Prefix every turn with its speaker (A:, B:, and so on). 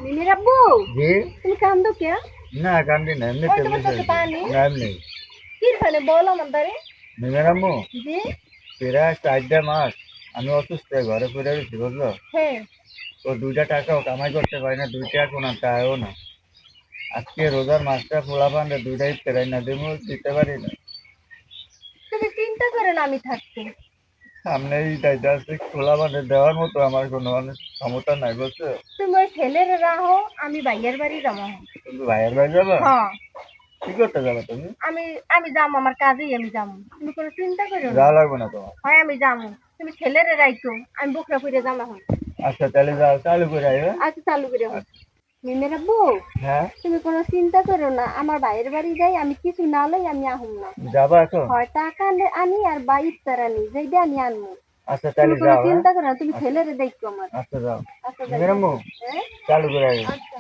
A: মিমির আব্বু,
B: জি।
A: তুমি কান্দো কে?
B: না কান্দি না, এমনি
A: ওই তোমার
B: টেবলেট
A: চোখে পানি?
B: না এমনি।
A: কি হলো বলো আমার দ্বারে।
B: নিমের আম্মু
A: জি।
B: প্রায় 4 মাস আমি অসুস্থ হয়ে ঘরে পড়ে রয়েছি বুঝলো।
A: হ্যাঁ।
B: তো 2টা টাকাও কামাই করতে পারি না, 2 টাকা কোনো টাকাও না। আজকে রোজার মাসটা পোলা পান্ডে 2টা ইফতারাই না দেবো দিতে পারি না।
A: তুমি চিন্তা করো না, আমি থাকছি।
B: সামনে ঈদ আছে, পোলা পান্ডে দেওয়ার মতো আমার কোনো ক্ষমতা নাই বুঝছো।
A: তুমি ওই ছেলের রাহো, আমি ভাইয়ের বাড়ি যাবো।
B: তুমি ভাইয়ের বাড়ি যাবা?
A: হ্যাঁ।
B: কি করতে যাবা তুমি?
A: আমি আমি যাবো, আমার কাজেই আমি যাবো। তুমি কোনো চিন্তা করো না।
B: যাওয়া লাগবে না তোমার।
A: হয় আমি যাবো। তুমি ছেলের রাইতো, আমি বুকরা ফিরে যাবো এখন।
B: আচ্ছা তাহলে যাও, চালু করে আইবা।
A: আচ্ছা চালু করে এখন। মিমের আব্বু,
B: হ্যাঁ
A: তুমি কোনো চিন্তা করো না, আমার ভাইয়ের বাড়ি যাই, আমি কিছু না লই আমি আহুম না।
B: যাবা এখন?
A: হয় টাকা আনি আর বা ইফতার আনি, যেটা আমি আনবো।
B: আচ্ছা
A: তুমি
B: তাহলে
A: কোনো
B: যাও। হ্যাঁ
A: চিন্তা করো না, তুমি
B: আচ্ছা
A: ছেলেরে দেখো আমার।
B: আচ্ছা যাও।
A: আচ্ছা যাই।
B: নিমের আম্মু
A: হ্যাঁ।
B: চালু করে আইবা।
A: আচ্ছা।